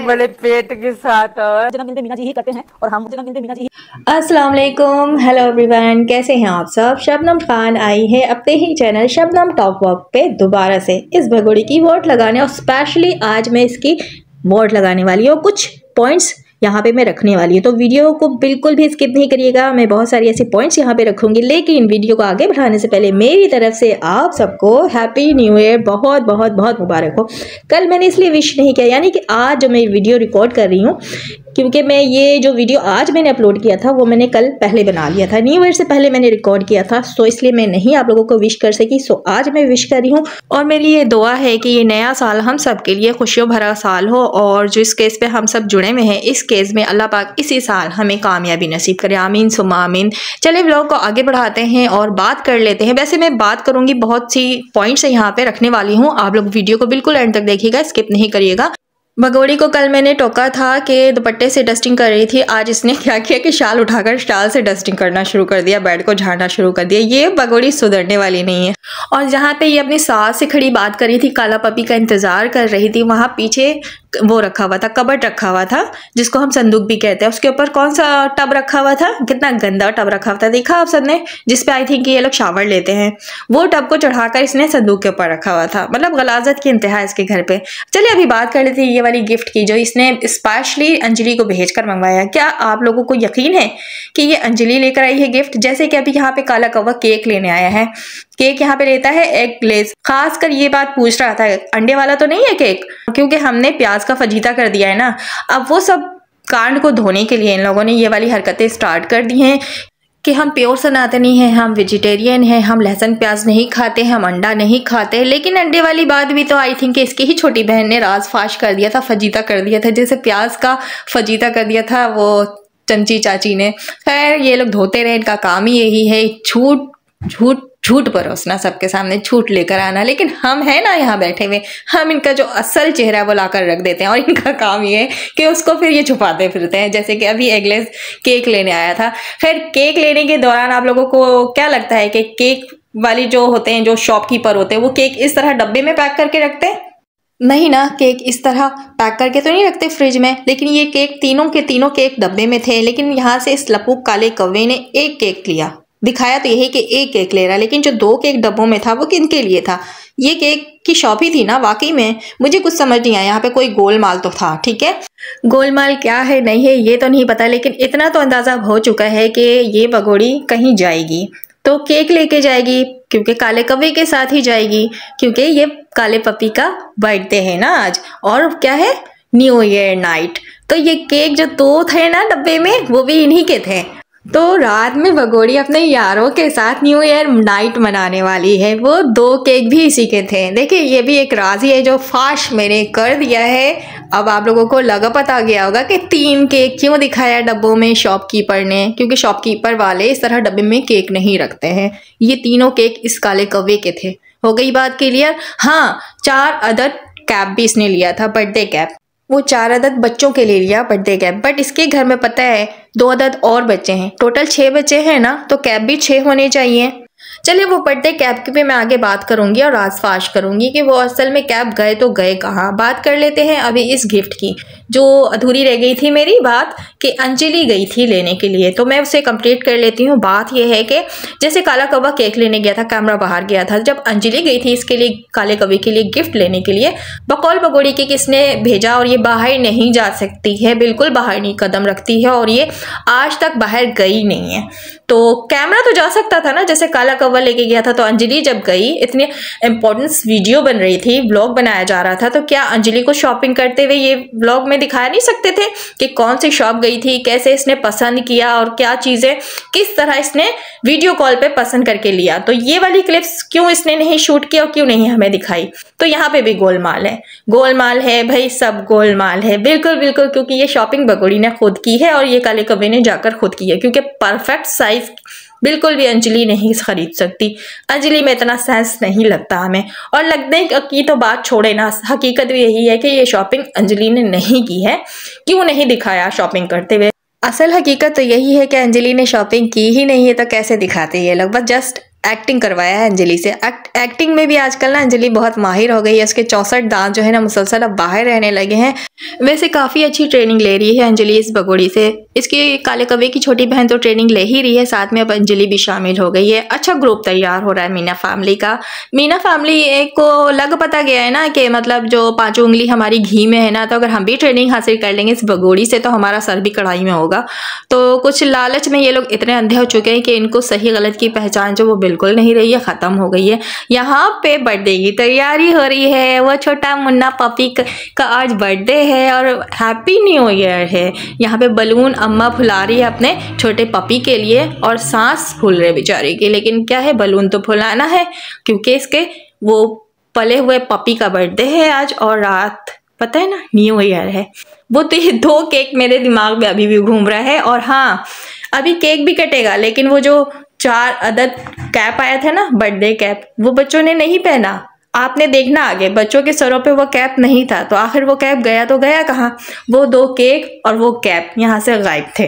बड़े पेट के साथ और जन्मदिन पे मीना जी ही करते हैं और हम जन्मदिन पे मीना जी ही। अस्सलाम वालेकुम, हेलो एवरीवन, कैसे हैं आप सब। शबनम खान आई है अपने ही चैनल शबनम टॉक वॉक पे दोबारा से इस भगोड़ी की वोट लगाने, और स्पेशली आज मैं इसकी वोट लगाने वाली हूँ। कुछ पॉइंट्स यहाँ पे मैं रखने वाली हूँ, तो वीडियो को बिल्कुल भी स्किप नहीं करिएगा। मैं बहुत सारी ऐसी पॉइंट्स यहाँ पे रखूंगी, लेकिन वीडियो को आगे बढ़ाने से पहले मेरी तरफ से आप सबको हैप्पी न्यू ईयर बहुत बहुत बहुत मुबारक हो। कल मैंने इसलिए विश नहीं किया, यानी कि आज जो मैं वीडियो रिकॉर्ड कर रही हूँ, क्योंकि मैं ये जो वीडियो आज मैंने अपलोड किया था वो मैंने कल पहले बना लिया था, न्यू ईयर से पहले मैंने रिकॉर्ड किया था, सो इसलिए मैं नहीं आप लोगों को विश कर सकी। सो आज मैं विश कर रही हूँ, और मेरी ये दुआ है कि ये नया साल हम सब के लिए खुशियों भरा साल हो, और जिस केस पे हम सब जुड़े हुए हैं इस केस में अल्लाह पाक इसी साल हमें कामयाबी नसीब करे, आमीन सुम्मा आमीन। चलिए व्लॉग को आगे बढ़ाते हैं और बात कर लेते हैं। वैसे मैं बात करूंगी, बहुत सी पॉइंट्स यहाँ पे रखने वाली हूँ, आप लोग वीडियो को बिल्कुल एंड तक देखिएगा, स्किप नहीं करिएगा। भगोड़ी को कल मैंने टोका था कि दुपट्टे से डस्टिंग कर रही थी, आज इसने क्या किया कि शाल उठाकर शाल से डस्टिंग करना शुरू कर दिया, बेड को झाड़ना शुरू कर दिया। ये भगोड़ी सुधरने वाली नहीं है। और जहाँ पे ये अपनी सास से खड़ी बात कर रही थी, काला पपी का इंतजार कर रही थी, वहाँ पीछे वो रखा हुआ था, कबर्ड रखा हुआ था जिसको हम संदूक भी कहते हैं, उसके ऊपर कौन सा टब रखा हुआ था, कितना गंदा टब रखा हुआ था, देखा आप सबने, जिसपे आई थिंक ये लोग शावर लेते हैं। वो टब को चढ़ाकर इसने संदूक के ऊपर रखा हुआ था, मतलब गलाजत की इंतहा इसके घर पे। चलिए अभी बात कर लेते हैं ये वाली गिफ्ट की, जो इसने स्पेशली अंजलि को भेज कर मंगवाया। क्या आप लोगों को यकीन है कि ये अंजलि लेकर आई है गिफ्ट? जैसे कि अभी यहाँ पे काला कौवा केक लेने आया है, केक यहाँ पे लेता है एग ग्लेज। खासकर ये बात पूछ रहा था अंडे वाला तो नहीं है केक, क्योंकि हमने प्याज का फजीता कर दिया है ना। अब वो सब कांड को धोने के लिए इन लोगों ने ये वाली हरकतें स्टार्ट कर दी हैं कि हम प्योर सनातनी हैं, हम वेजिटेरियन हैं, हम लहसुन प्याज नहीं खाते, हम अंडा नहीं खाते। लेकिन अंडे वाली बात भी तो आई थिंक इसकी ही छोटी बहन ने राज फाश कर दिया था, फजीता कर दिया था, जैसे प्याज का फजीता कर दिया था वो चंची चाची ने। खैर ये लोग धोते रहे, इनका काम ही यही है, झूठ झूठ झूठ परोसना, सबके सामने झूठ लेकर आना। लेकिन हम है ना यहाँ बैठे हुए, हम इनका जो असल चेहरा है वो लाकर रख देते हैं, और इनका काम ये है कि उसको फिर ये छुपाते फिरते हैं। जैसे कि अभी एगलेस केक लेने आया था। खैर केक लेने के दौरान आप लोगों को क्या लगता है कि केक वाली जो होते हैं, जो शॉपकीपर होते हैं, वो केक इस तरह डब्बे में पैक करके रखते हैं? नहीं ना, केक इस तरह पैक करके तो नहीं रखते फ्रिज में। लेकिन ये केक तीनों के तीनों केक डब्बे में थे, लेकिन यहाँ से इस लपूक काले कौवे ने एक केक लिया, दिखाया तो यही कि एक केक ले रहा, लेकिन जो दो केक डब्बों में था वो किनके लिए था? ये केक की शॉप ही थी ना। वाकई में मुझे कुछ समझ नहीं आया, यहाँ पे कोई गोलमाल तो था, ठीक है, गोलमाल क्या है नहीं है ये तो नहीं पता, लेकिन इतना तो अंदाजा हो चुका है कि ये भगोड़ी कहीं जाएगी तो केक लेके जाएगी, क्योंकि काले कौवे के साथ ही जाएगी, क्योंकि ये काले पपी का बर्थडे है ना आज, और क्या है, न्यू ईयर नाइट। तो ये केक जो दो थे ना डब्बे में, वो भी इन्हीं के थे। तो रात में भगोड़ी अपने यारों के साथ न्यू ईयर नाइट मनाने वाली है, वो दो केक भी इसी के थे। देखिए ये भी एक राज ही है जो फाश मैंने कर दिया है। अब आप लोगों को लगा पता गया होगा कि 3 केक क्यों दिखाया डब्बों में शॉपकीपर ने, क्योंकि शॉपकीपर वाले इस तरह डब्बे में केक नहीं रखते हैं। ये तीनों केक इस काले कौवे के थे। हो गई बात क्लियर। हाँ, 4 अदद कैप भी इसने लिया था, बर्थडे कैप। वो 4 अदद बच्चों के लिए लिया बर्थडे कैप, बट इसके घर में पता है 2 अदद और बच्चे हैं, टोटल 6 बच्चे हैं ना, तो कैप भी 6 होने चाहिए। चलिए वो बर्थडे कैप की पे मैं आगे बात करूंगी और राजफाश करूंगी कि वो असल में कैप गए तो गए कहाँ। बात कर लेते हैं अभी इस गिफ्ट की, जो अधूरी रह गई थी मेरी बात कि अंजलि गई थी लेने के लिए, तो मैं उसे कंप्लीट कर लेती हूँ। बात यह है कि जैसे काला कौवा केक लेने गया था, कैमरा बाहर गया था, जब अंजलि गई थी इसके लिए, काले कौवे के लिए गिफ्ट लेने के लिए, बकौल भगोड़ी के किसने भेजा, और ये बाहर नहीं जा सकती है, बिल्कुल बाहर नहीं कदम रखती है, और ये आज तक बाहर गई नहीं है। तो कैमरा तो जा सकता था ना, जैसे काला कौवा लेके गया था। तो अंजलि जब गई, इतनी इंपॉर्टेंस वीडियो बन रही थी, व्लॉग बनाया जा रहा था, तो क्या अंजलि को शॉपिंग करते हुए ये व्लॉग में दिखाया नहीं सकते थे कि कौन सी शॉप गई थी, कैसे इसने पसंद किया, और क्या चीजें किस तरह इसने वीडियो कॉल पे पसंद करके लिया। तो ये वाली क्लिप्स क्यों इसने नहीं शूट किया और क्यों नहीं हमें दिखाई? तो यहाँ पे भी गोलमाल है, गोलमाल है भाई, सब गोलमाल है, बिल्कुल बिल्कुल, क्योंकि ये शॉपिंग भगोड़ी ने खुद की है और ये काले कौवे ने जाकर खुद की है, क्योंकि परफेक्ट साइज बिल्कुल भी अंजलि नहीं खरीद सकती। अंजलि में इतना सेंस नहीं लगता हमें, और लगने की तो बात छोड़े ना, हकीकत भी यही है कि ये शॉपिंग अंजलि ने नहीं की है। क्यों नहीं दिखाया शॉपिंग करते हुए? असल हकीकत तो यही है कि अंजलि ने शॉपिंग की ही नहीं है, तो कैसे दिखाते ये लोग? बस जस्ट एक्टिंग करवाया है अंजलि से। एक्टिंग में भी आजकल ना अंजलि बहुत माहिर हो गई है। उसके 64 दांत जो है ना मुसलसल अब बाहर रहने लगे हैं। वैसे काफ़ी अच्छी ट्रेनिंग ले रही है अंजलि इस भगोड़ी से। इसकी काले कौवे की छोटी बहन तो ट्रेनिंग ले ही रही है, साथ में अब अंजलि भी शामिल हो गई है। अच्छा ग्रुप तैयार हो रहा है मीना फैमिली का। मीना फैमिली को लग पता गया है ना कि मतलब जो 5 उंगली हमारी घी में है ना, तो अगर हम भी ट्रेनिंग हासिल कर लेंगे इस भगोड़ी से तो हमारा सर भी कढ़ाई में होगा। तो कुछ लालच में ये लोग इतने अंधे हो चुके हैं कि इनको सही गलत की पहचान जो वो बिल्कुल नहीं रही है, ख़त्म हो गई है। यहाँ पे बर्थडे की तैयारी हो रही है। वो छोटा मुन्ना पपी का आज बर्थडे है और हैप्पी न्यू ईयर है। यहाँ पे बलून अम्मा फुला रही है अपने छोटे पपी के लिए और सांस फूल रहे बेचारे की। लेकिन क्या है, बलून तो फुलाना है क्योंकि इसके वो पले हुए पपी का बर्थडे है आज और रात पता है ना न्यू ईयर है। वो तो ये 2 केक मेरे दिमाग में अभी भी घूम रहा है। और हाँ, अभी केक भी कटेगा लेकिन वो जो 4 अदद कैप आया था ना, बर्थडे कैप, वो बच्चों ने नहीं पहना। आपने देखना आगे बच्चों के सरों पे वो कैप नहीं था, तो आखिर वो कैप गया तो गया कहाँ? वो 2 केक और वो कैप यहाँ से गायब थे।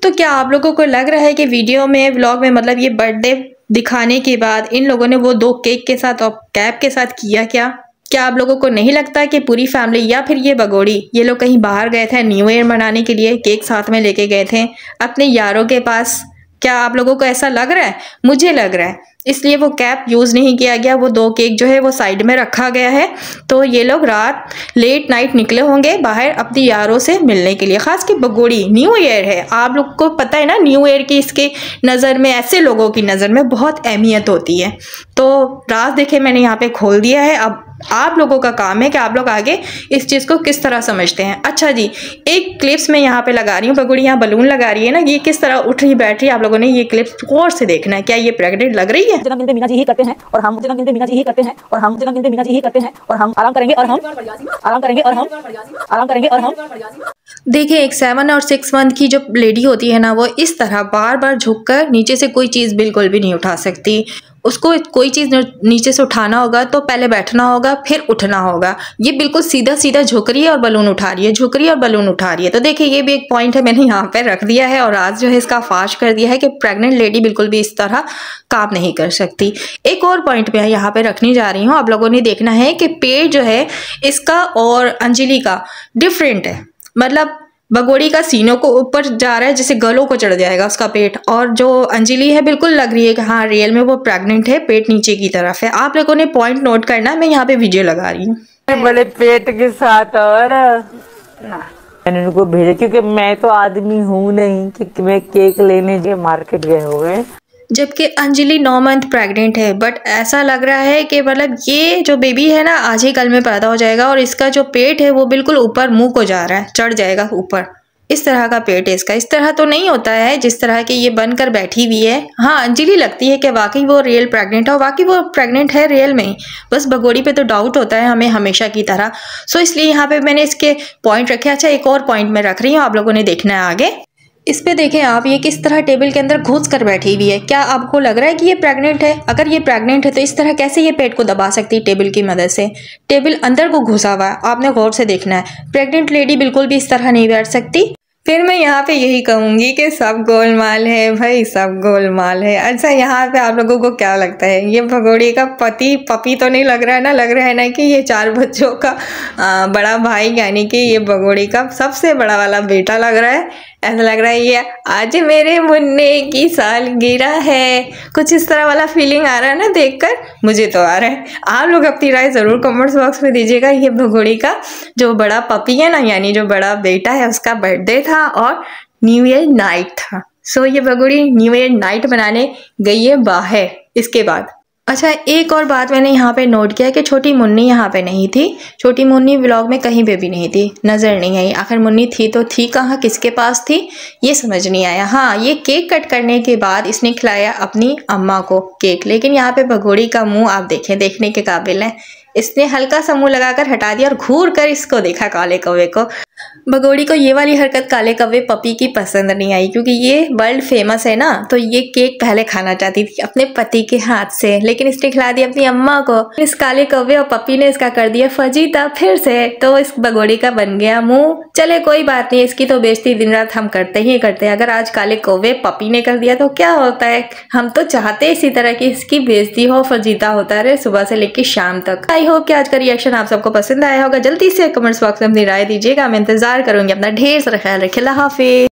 तो क्या आप लोगों को लग रहा है कि वीडियो में व्लॉग में मतलब ये बर्थडे दिखाने के बाद इन लोगों ने वो 2 केक के साथ और कैप के साथ किया क्या आप लोगों को नहीं लगता कि पूरी फैमिली या फिर ये भगोड़ी ये लोग कहीं बाहर गए थे न्यू ईयर मनाने के लिए, केक साथ में लेके गए थे अपने यारों के पास? क्या आप लोगों को ऐसा लग रहा है? मुझे लग रहा है, इसलिए वो कैप यूज़ नहीं किया गया। वो 2 केक जो है वो साइड में रखा गया है। तो ये लोग रात लेट नाइट निकले होंगे बाहर अपनी यारों से मिलने के लिए। खास की भगोड़ी न्यू ईयर है, आप लोग को पता है ना न्यू ईयर की इसके नज़र में, ऐसे लोगों की नज़र में बहुत अहमियत होती है। तो राज देखे मैंने यहाँ पे खोल दिया है। अब आप लोगों का काम है कि आप लोग आगे इस चीज़ को किस तरह समझते हैं। अच्छा जी, एक क्लिप्स में यहाँ पे लगा रही हूँ, भगोड़ी यहाँ बलून लगा रही है ना, ये किस तरह उठ रही बैठ रही है, आप लोगों ने ये क्लिप्स गौर से देखना है। क्या ये प्रेग्नेंट लग रही है? जन्मदिन पे मीना जी ही करते हैं और हम जन्मदिन पे मीना जी ही करते हैं और हम जन्मदिन पे मीना जी ही करते हैं और हम आराम करेंगे और हम आराम करेंगे और हम आराम करेंगे और हम देखिए, एक 7 और 6 मंथ की जो लेडी होती है ना, वो इस तरह बार बार झुककर नीचे से कोई चीज़ बिल्कुल भी नहीं उठा सकती। उसको कोई चीज़ नीचे से उठाना होगा तो पहले बैठना होगा फिर उठना होगा। ये बिल्कुल सीधा सीधा झुक रही है और बलून उठा रही है, झुक रही है और बलून उठा रही है। तो देखिए, ये भी एक पॉइंट है, मैंने यहाँ पे रख दिया है और आज जो है इसका फाश कर दिया है कि प्रेग्नेंट लेडी बिल्कुल भी इस तरह काम नहीं कर सकती। एक और पॉइंट मैं यहाँ पे रखने जा रही हूँ, आप लोगों ने देखना है कि पेट जो है इसका और अंजलि का डिफरेंट है। मतलब भगोड़ी का सीनों को ऊपर जा रहा है, जैसे गलों को चढ़ जाएगा उसका पेट, और जो अंजलि है बिल्कुल लग रही है कि हाँ रियल में वो प्रेग्नेंट है, पेट नीचे की तरफ है। आप लोगों ने पॉइंट नोट करना, मैं यहाँ पे वीडियो लगा रही हूँ। बड़े पेट के साथ और मैंने उनको भेजा क्योंकि मैं तो आदमी हूँ नहीं कि मैं केक लेने के मार्केट गए हुए। जबकि अंजलि 9 मंथ प्रेग्नेंट है, बट ऐसा लग रहा है कि मतलब ये जो बेबी है ना आज ही कल में पैदा हो जाएगा और इसका जो पेट है वो बिल्कुल ऊपर मुंह को जा रहा है, चढ़ जाएगा ऊपर। इस तरह का पेट है इसका। इस तरह तो नहीं होता है जिस तरह की ये बनकर बैठी हुई है। हाँ, अंजलि लगती है कि वाकई वो रियल प्रेग्नेंट है और वाकई वो प्रेग्नेंट है रियल में ही। बस भगोड़ी पे तो डाउट होता है हमें हमेशा की तरह। सो इसलिए यहाँ पे मैंने इसके पॉइंट रखे। अच्छा, एक और पॉइंट मैं रख रही हूँ, आप लोगों ने देखना है आगे। इस पे देखें आप, ये किस तरह टेबल के अंदर घुस कर बैठी हुई है। क्या आपको लग रहा है कि ये प्रेग्नेंट है? अगर ये प्रेग्नेंट है तो इस तरह कैसे ये पेट को दबा सकती है टेबल की मदद से? टेबल अंदर को घुसा हुआ है, आपने गौर से देखना है। प्रेग्नेंट लेडी बिल्कुल भी इस तरह नहीं बैठ सकती। फिर मैं यहाँ पे यही कहूँगी कि सब गोलमाल है भाई, सब गोलमाल है। अच्छा, यहाँ पे आप लोगों को क्या लगता है, ये भगोड़ी का पति पपी तो नहीं लग रहा है ना? लग रहा है ना कि ये 4 बच्चों का बड़ा भाई, यानी कि ये भगोड़ी का सबसे बड़ा वाला बेटा लग रहा है। ऐसा लग रहा है ये आज मेरे मुन्ने की सालगिरह है, कुछ इस तरह वाला फीलिंग आ रहा है ना देखकर, मुझे तो आ रहा है। आप लोग अपनी राय ज़रूर कमेंट्स बॉक्स में दीजिएगा। ये भगोड़ी का जो बड़ा पपी है ना, यानी जो बड़ा बेटा है, उसका बर्थडे था और न्यू ईयर नाइट था। सो ये भगोड़ी न्यू ईयर नाइट मनाने गई है बाहर इसके बाद। अच्छा, एक और बात मैंने यहाँ पे नोट किया कि छोटी मुन्नी यहाँ पे नहीं थी। छोटी मुन्नी व्लॉग में कहीं पे भी नहीं थी, नज़र नहीं आई। आखिर मुन्नी थी तो थी कहाँ, किसके पास थी, ये समझ नहीं आया। हाँ, ये केक कट करने के बाद इसने खिलाया अपनी अम्मा को केक, लेकिन यहाँ पे भगोड़ी का मुँह आप देखें, देखने के काबिल है। इसने हल्का सा मुँह लगाकर हटा दिया और घूर कर इसको देखा, काले कौवे को। भगोड़ी को ये वाली हरकत काले कौवे पपी की पसंद नहीं आई, क्योंकि ये वर्ल्ड फेमस है ना, तो ये केक पहले खाना चाहती थी अपने पति के हाथ से, लेकिन इसने खिला दिया अपनी अम्मा को। इस काले कौवे और पपी ने इसका कर दिया फजीता फिर से, तो इस भगोड़ी का बन गया मुंह। चले कोई बात नहीं, इसकी तो बेइज्जती दिन रात हम करते ही करते हैं। अगर आज काले कौवे पपी ने कर दिया तो क्या होता है, हम तो चाहते इसी तरह की इसकी बेइज्जती हो, फजीता होता रहे सुबह से लेकर शाम तक। आई होप कि आज का रिएक्शन आप सबको पसंद आया होगा। जल्दी से कमेंट्स बॉक्स में अपनी राय दीजिएगा, मैं इंतजार करूंगी। अपना ढेर सारा ख्याल रखिए। अल्लाह हाफिज।